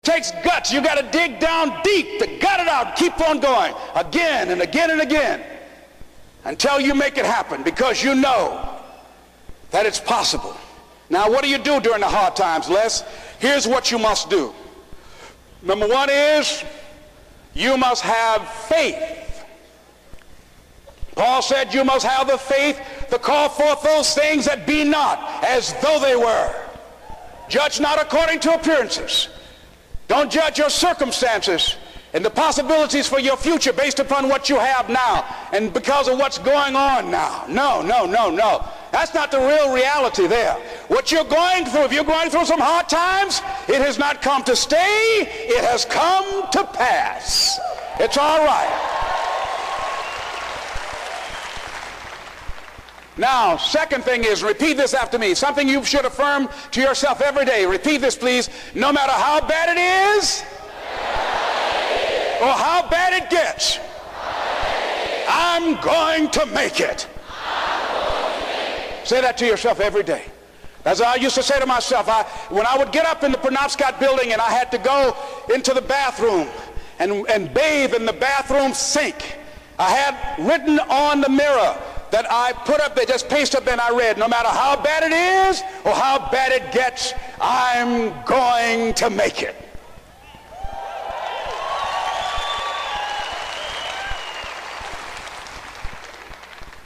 Takes guts. You got to dig down deep to gut it out. Keep on going again and again and again until you make it happen, because you know that it's possible. Now, what do you do during the hard times, Les? Here's what you must do. Number one is you must have faith. Paul said you must have the faith to call forth those things that be not as though they were. Judge not according to appearances. Don't judge your circumstances and the possibilities for your future based upon what you have now and because of what's going on now. No, no, no, no. That's not the real reality there. What you're going through, if you're going through some hard times, it has not come to stay. It has come to pass. It's all right. Now, second thing is, repeat this after me. Something you should affirm to yourself every day. Repeat this, please. No matter how bad it is, or how bad it gets, I'm going to make it. Say that to yourself every day. As I used to say to myself, when I would get up in the Penobscot building and I had to go into the bathroom and bathe in the bathroom sink, I had written on the mirror that I put up there, just paste up, and I read, no matter how bad it is or how bad it gets, I'm going to make it.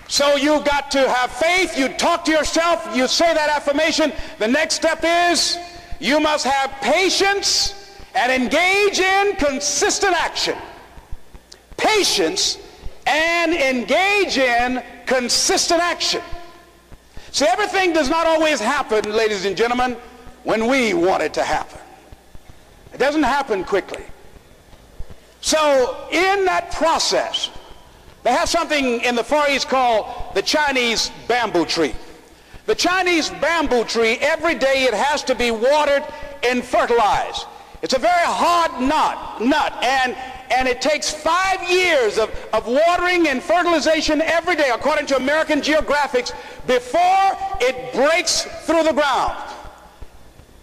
So you got to have faith. You talk to yourself. You say that affirmation. The next step is you must have patience and engage in consistent action. Patience and engage in consistent action. See, everything does not always happen, ladies and gentlemen, when we want it to happen. It doesn't happen quickly. So in that process, they have something in the Far East called the Chinese bamboo tree. The Chinese bamboo tree, every day it has to be watered and fertilized. It's a very hard nut, and it takes 5 years of watering and fertilization every day, according to American Geographics, before it breaks through the ground.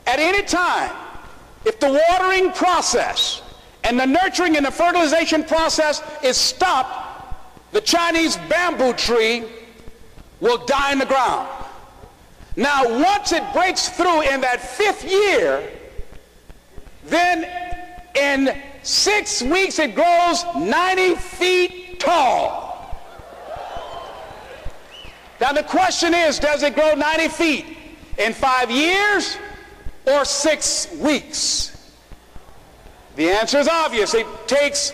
At any time, if the watering process and the nurturing and the fertilization process is stopped, the Chinese bamboo tree will die in the ground. Now, once it breaks through in that 5th year, then in 6 weeks it grows 90 feet tall. Now the question is, does it grow 90 feet in 5 years or 6 weeks? The answer is obvious. It takes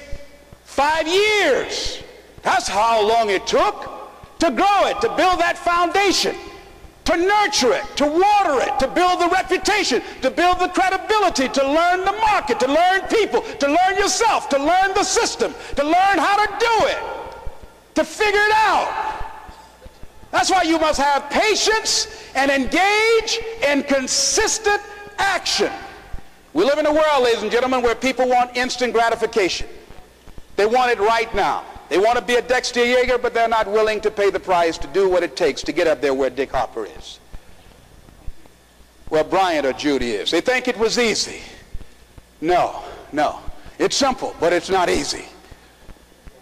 5 years. That's how long it took to grow it, to build that foundation, to nurture it, to water it, to build the reputation, to build the credibility, to learn the market, to learn people, to learn yourself, to learn the system, to learn how to do it, to figure it out. That's why you must have patience and engage in consistent action. We live in a world, ladies and gentlemen, where people want instant gratification. They want it right now. They want to be a Dexter Yeager, but they're not willing to pay the price to do what it takes to get up there where Dick Hopper is, where Bryant or Judy is. They think it was easy. No. It's simple, but it's not easy.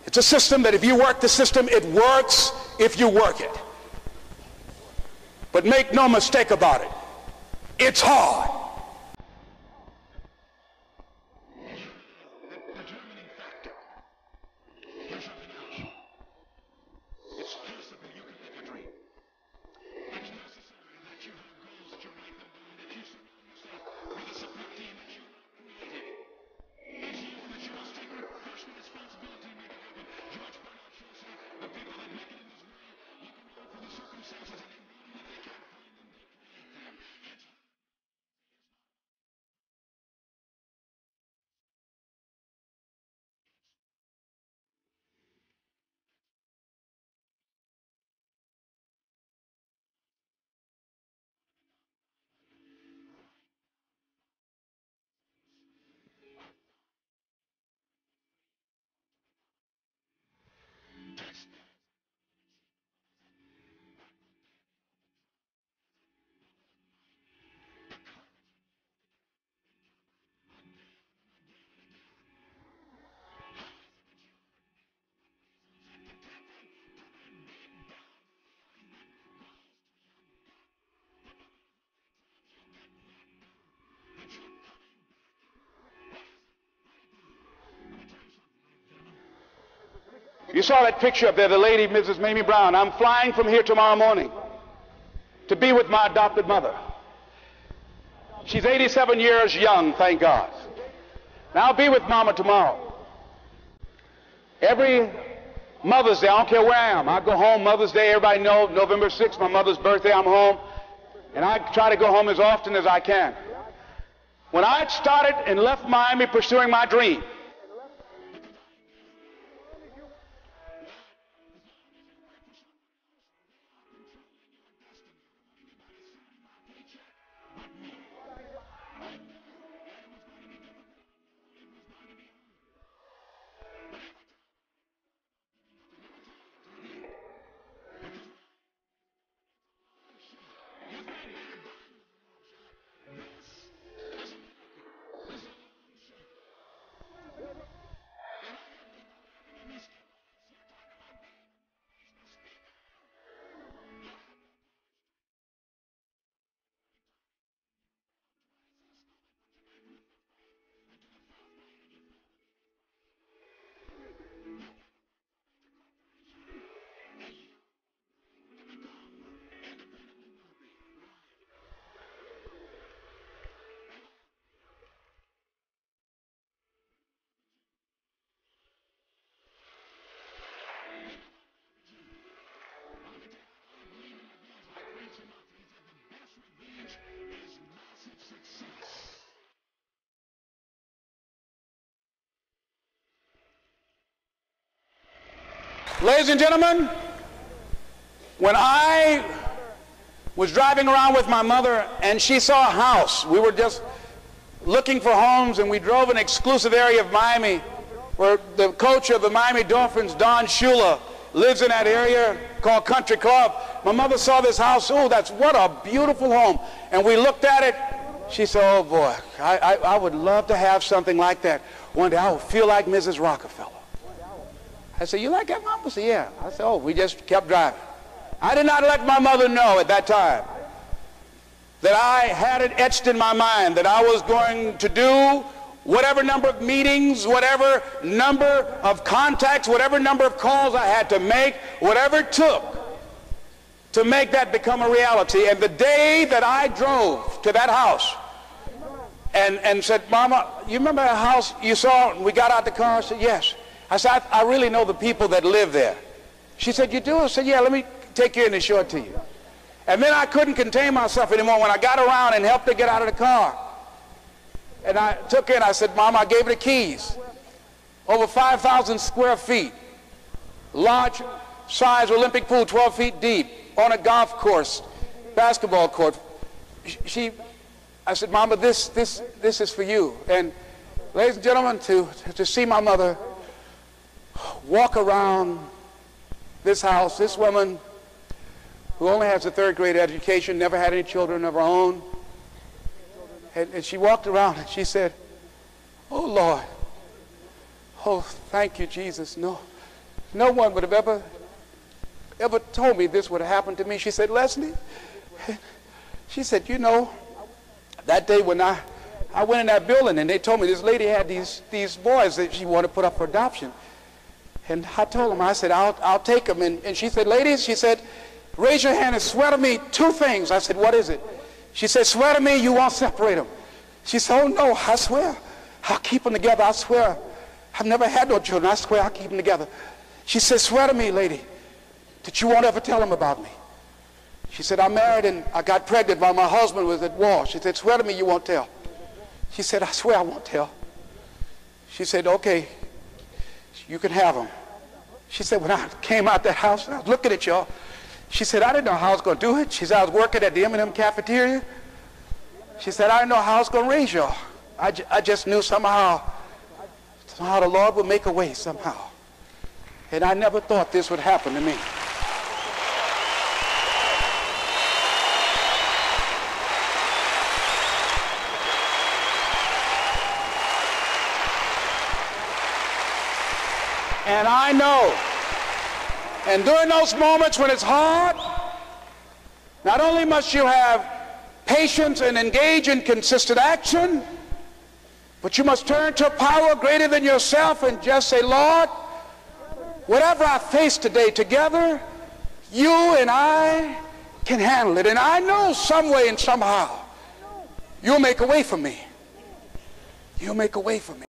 It's a system that if you work the system, it works if you work it. But make no mistake about it, it's hard. You saw that picture up there, the lady, Mrs. Mamie Brown. I'm flying from here tomorrow morning to be with my adopted mother. She's 87 years young, thank God. Now I'll be with Mama tomorrow. Every Mother's Day, I don't care where I am. I go home Mother's Day. Everybody knows November 6th, my mother's birthday, I'm home. And I try to go home as often as I can. When I started and left Miami pursuing my dream, ladies and gentlemen, when I was driving around with my mother and she saw a house, we were just looking for homes, and we drove an exclusive area of Miami where the coach of the Miami Dolphins, Don Shula, lives in that area called Country Club. My mother saw this house. Oh, what a beautiful home. And we looked at it. She said, oh boy, I would love to have something like that. One day I would feel like Mrs. Rockefeller. I said, you like that, Mom? I said, yeah. I said, oh, we just kept driving. I did not let my mother know at that time that I had it etched in my mind that I was going to do whatever number of meetings, whatever number of contacts, whatever number of calls I had to make, whatever it took to make that become a reality. And the day that I drove to that house and said, Mama, you remember that house you saw? We got out the car. I said, yes. I said, I really know the people that live there. She said, you do? I said, yeah, let me take you in and show it to you. And then I couldn't contain myself anymore when I got around and helped her get out of the car. And I took her and I said, Mama, I gave her the keys. Over 5,000 square feet. Large size Olympic pool, 12 feet deep, on a golf course, basketball court. I said, Mama, this is for you. And ladies and gentlemen, to see my mother walk around this house, this woman who only has a third grade education, never had any children of her own, and she walked around and she said, oh Lord, oh thank you Jesus. No one would have ever told me this would have happened to me. She said, Leslie, she said, you know, that day when I went in that building and they told me this lady had these boys that she wanted to put up for adoption. And I told them, I said, I'll take them. And she said, ladies, she said, raise your hand and swear to me two things. I said, what is it? She said, swear to me you won't separate them. She said, oh no, I swear. I'll keep them together. I swear. I've never had no children. I swear I'll keep them together. She said, swear to me, lady, that you won't ever tell them about me. She said, I'm married and I got pregnant while my husband was at war. She said, swear to me you won't tell. She said, I swear I won't tell. She said, okay, you can have them. She said, when I came out that house, I was looking at y'all. She said, I didn't know how I was going to do it. She said, I was working at the M&M cafeteria. She said, I didn't know how I was going to raise y'all. I just knew somehow the Lord would make a way somehow. And I never thought this would happen to me. And I know, and during those moments when it's hard, not only must you have patience and engage in consistent action, but you must turn to a power greater than yourself and just say, Lord, whatever I face today, together, you and I can handle it. And I know some way and somehow you'll make a way for me. You'll make a way for me.